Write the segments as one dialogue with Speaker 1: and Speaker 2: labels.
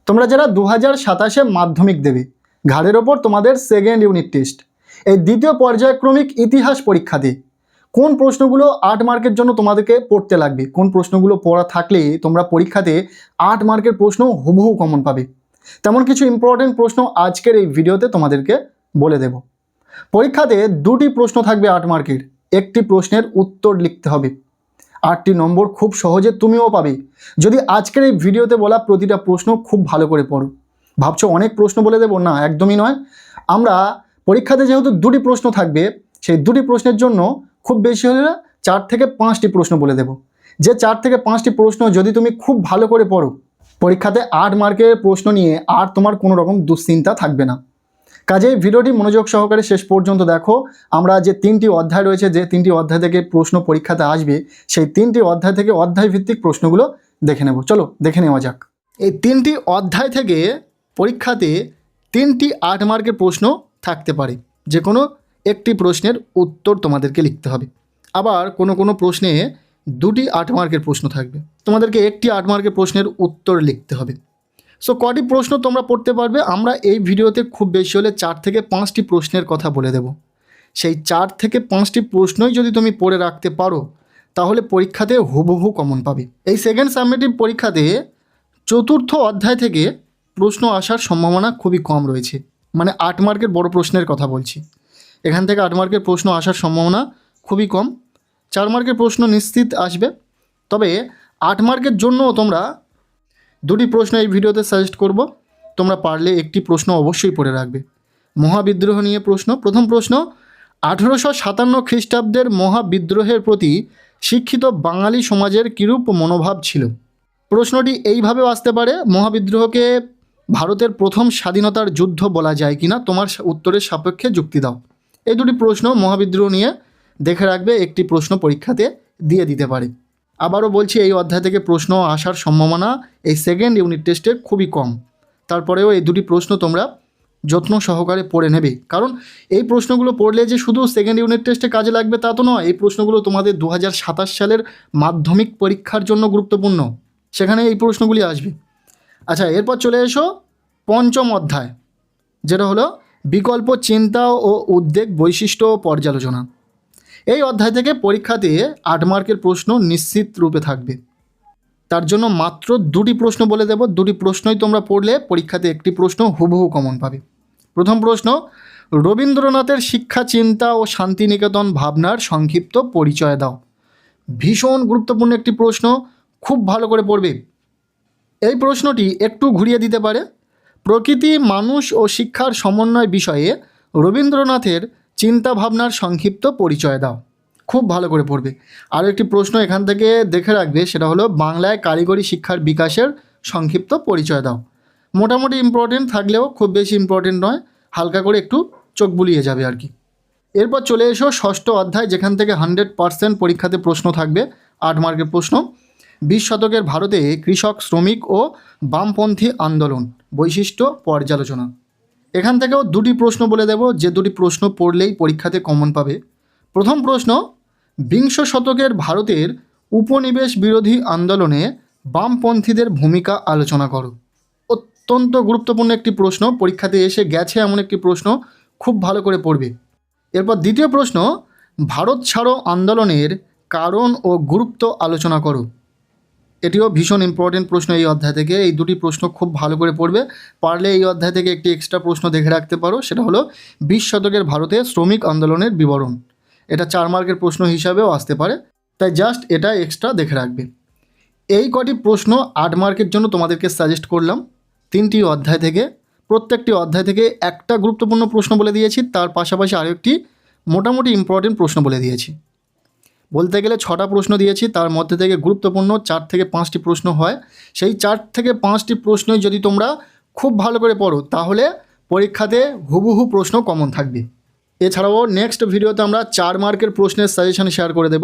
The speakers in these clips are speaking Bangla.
Speaker 1: তোমরা যারা 2027-এ মাধ্যমিক দেবে, ঘাড়ের ওপর তোমাদের সেকেন্ড ইউনিট টেস্ট, এই দ্বিতীয় পর্যায়ক্রমিক ইতিহাস পরীক্ষাতে কোন প্রশ্নগুলো 8 মার্কের জন্য তোমাদেরকে পড়তে লাগবে, কোন প্রশ্নগুলো পড়া থাকলে তোমরা পরীক্ষাতে 8 মার্কের প্রশ্ন হুবহু কমন পাবে, তেমন কিছু ইম্পর্টেন্ট প্রশ্ন আজকের এই ভিডিওতে তোমাদেরকে বলে দেব। পরীক্ষাতে দুটি প্রশ্ন থাকবে 8 মার্কের, একটি প্রশ্নের উত্তর লিখতে হবে। 8টি নম্বর খুব সহজে তুমিও পাবে যদি আজকের এই ভিডিওতে বলা প্রতিটা প্রশ্ন খুব ভালো করে পড়ো। ভাবছো অনেক প্রশ্ন বলে দেবো? না, একদমই নয়। আমরা পরীক্ষাতে যেহেতু দুটি প্রশ্ন থাকবে, সেই দুটি প্রশ্নের জন্য খুব বেশি হলে 4 থেকে 5টি প্রশ্ন বলে দেব। যে 4 থেকে 5টি প্রশ্ন যদি তুমি খুব ভালো করে পড়ো, পরীক্ষাতে 8 মার্কের প্রশ্ন নিয়ে আর তোমার কোনো রকম দুশ্চিন্তা থাকবে না। কাজেই ভিডিওটি মনোযোগ সহকারে শেষ পর্যন্ত দেখো। আমরা যে 3টি অধ্যায় রয়েছে, যে 3টি অধ্যায় থেকে প্রশ্ন পরীক্ষাতে আসবে, সেই 3টি অধ্যায় থেকে অধ্যায় ভিত্তিক প্রশ্নগুলো দেখে নেব। চলো দেখে নেওয়া যাক। এই 3টি অধ্যায় থেকে পরীক্ষাতে 3টি 8 মার্কের প্রশ্ন থাকতে পারে। যে কোনো একটি প্রশ্নের উত্তর তোমাদেরকে লিখতে হবে। আবার কোনো প্রশ্নে 2টি 8 মার্কের প্রশ্ন থাকবে, তোমাদেরকে একটি 8 মার্কের প্রশ্নের উত্তর লিখতে হবে। সো কটি প্রশ্ন তোমরা পড়তে পারবে? আমরা এই ভিডিওতে খুব বেশি হলে 4 থেকে 5টি প্রশ্নের কথা বলে দেব। সেই 4 থেকে 5টি প্রশ্নই যদি তুমি পড়ে রাখতে পারো, তাহলে পরীক্ষাতে হুবহু কমন পাবে। এই সেকেন্ড সাবমিটিভ পরীক্ষাতে 4র্থ অধ্যায় থেকে প্রশ্ন আসার সম্ভাবনা খুবই কম রয়েছে। মানে 8 মার্কের বড় প্রশ্নের কথা বলছি। এখান থেকে 8 মার্কের প্রশ্ন আসার সম্ভাবনা খুবই কম। 4 মার্কের প্রশ্ন নিশ্চিত আসবে। তবে 8 মার্কের জন্য তোমরা 2টি প্রশ্ন এই ভিডিওতে সাজেস্ট করব। তোমরা পারলে একটি প্রশ্ন অবশ্যই পড়ে রাখবে। মহাবিদ্রোহ নিয়ে প্রশ্ন। প্রথম প্রশ্ন, 1857 খ্রিস্টাব্দের মহাবিদ্রোহের প্রতি শিক্ষিত বাঙালি সমাজের কিরূপ মনোভাব ছিল? প্রশ্নটি এইভাবেও আসতে পারে, মহাবিদ্রোহকে ভারতের প্রথম স্বাধীনতার যুদ্ধ বলা যায় কিনা? তোমার উত্তরের সাপেক্ষে যুক্তি দাও। এই 2টি প্রশ্ন মহাবিদ্রোহ নিয়ে দেখে রাখবে, একটি প্রশ্ন পরীক্ষাতে দিয়ে দিতে পারে। আবারও বলছি, এই অধ্যায় থেকে প্রশ্ন আসার সম্ভাবনা এই সেকেন্ড ইউনিট টেস্টে খুবই কম। তারপরেও এই 2টি প্রশ্ন তোমরা যত্ন সহকারে পড়ে নেবে, কারণ এই প্রশ্নগুলো পড়লে যে শুধু সেকেন্ড ইউনিট টেস্টে কাজে লাগবে তা তো নয়। এই প্রশ্নগুলো তোমাদের 2027 সালের মাধ্যমিক পরীক্ষার জন্য গুরুত্বপূর্ণ, সেখানে এই প্রশ্নগুলি আসবে। আচ্ছা, এরপর চলে এসো 5ম অধ্যায়, যেটা হলো বিকল্প চিন্তা ও উদ্বেগ বৈশিষ্ট্য ও পর্যালোচনা। এই অধ্যায় থেকে পরীক্ষাতে 8 মার্কের প্রশ্ন নিশ্চিত রূপে থাকবে। তার জন্য মাত্র 2টি প্রশ্ন বলে দেব। 2টি প্রশ্নই তোমরা পড়লে পরীক্ষাতে একটি প্রশ্ন হুবহু কমন পাবে। প্রথম প্রশ্ন, রবীন্দ্রনাথের শিক্ষা, চিন্তা ও শান্তিনিকেতন ভাবনার সংক্ষিপ্ত পরিচয় দাও। ভীষণ গুরুত্বপূর্ণ একটি প্রশ্ন, খুব ভালো করে পড়বে। এই প্রশ্নটি একটু ঘুরিয়ে দিতে পারে। প্রকৃতি, মানুষ ও শিক্ষার সমন্বয় বিষয়ে রবীন্দ্রনাথের চিন্তা ভাবনার সংক্ষিপ্ত পরিচয় দাও। খুব ভালো করে পড়বে। আরও একটি প্রশ্ন এখান থেকে দেখে রাখবে, সেটা হলো বাংলায় কারিগরি শিক্ষার বিকাশের সংক্ষিপ্ত পরিচয় দাও। মোটামুটি ইম্পর্টেন্ট থাকলেও খুব বেশি ইম্পর্টেন্ট নয়, হালকা করে একটু চোখ বুলিয়ে যাবে আর কি। এরপর চলে এসো 6ষ্ঠ অধ্যায়, যেখান থেকে 100% পরীক্ষাতে প্রশ্ন থাকবে, 8 মার্কের প্রশ্ন। 20 শতকের ভারতে কৃষক, শ্রমিক ও বামপন্থী আন্দোলন, বৈশিষ্ট্য, পর্যালোচনা। এখান থেকেও 2টি প্রশ্ন বলে দেব, যে 2টি প্রশ্ন পড়লেই পরীক্ষাতে কমন পাবে। প্রথম প্রশ্ন, 20 শতকের ভারতের উপনিবেশ বিরোধী আন্দোলনে বামপন্থীদের ভূমিকা আলোচনা করো। অত্যন্ত গুরুত্বপূর্ণ একটি প্রশ্ন, পরীক্ষাতে এসে গেছে এমন একটি প্রশ্ন, খুব ভালো করে পড়বে। এরপর দ্বিতীয় প্রশ্ন, ভারত ছাড়ো আন্দোলনের কারণ ও গুরুত্ব আলোচনা করো। এটিও ভীষণ ইম্পর্টেন্ট প্রশ্ন এই অধ্যায় থেকে। এই 2টি প্রশ্ন খুব ভালো করে পড়বে। পারলে এই অধ্যায় থেকে একটি এক্সট্রা প্রশ্ন দেখে রাখতে পারো, সেটা হলো 20 শতকের ভারতে শ্রমিক আন্দোলনের বিবরণ। এটা 4 মার্কের প্রশ্ন হিসাবেও আসতে পারে, তাই জাস্ট এটা এক্সট্রা দেখে রাখবে। এই কটি প্রশ্ন 8 মার্কের জন্য তোমাদেরকে সাজেস্ট করলাম 3টি অধ্যায় থেকে। প্রত্যেকটি অধ্যায় থেকে একটা গুরুত্বপূর্ণ প্রশ্ন বলে দিয়েছি, তার পাশাপাশি আরও একটি মোটামুটি ইম্পর্টেন্ট প্রশ্ন বলে দিয়েছি। বলতে গেলে 6টা প্রশ্ন দিয়েছি, তার মধ্যে থেকে গুরুত্বপূর্ণ 4 থেকে 5টি প্রশ্ন হয়। সেই 4 থেকে 5টি প্রশ্নই যদি তোমরা খুব ভালো করে পড়ো, তাহলে পরীক্ষাতে হুবহু প্রশ্ন কমন থাকবে। এছাড়াও নেক্সট ভিডিওতে আমরা 4 মার্কের প্রশ্নের সাজেশন শেয়ার করে দেব।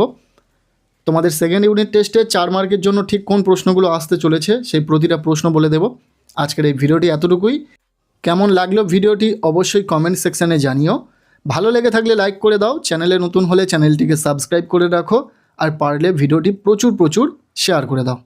Speaker 1: তোমাদের সেকেন্ড ইউনিট টেস্টে 4 মার্কের জন্য ঠিক কোন প্রশ্নগুলো আসতে চলেছে, সেই প্রতিটা প্রশ্ন বলে দেব। আজকের এই ভিডিওটি এতটুকুই। কেমন লাগলো ভিডিওটি অবশ্যই কমেন্ট সেকশানে জানিও। ভালো লেগে থাকলে লাইক করে দাও, চ্যানেলে নতুন হলে চ্যানেলটিকে সাবস্ক্রাইব করে রাখো, আর পারলে ভিডিওটি প্রচুর শেয়ার করে দাও।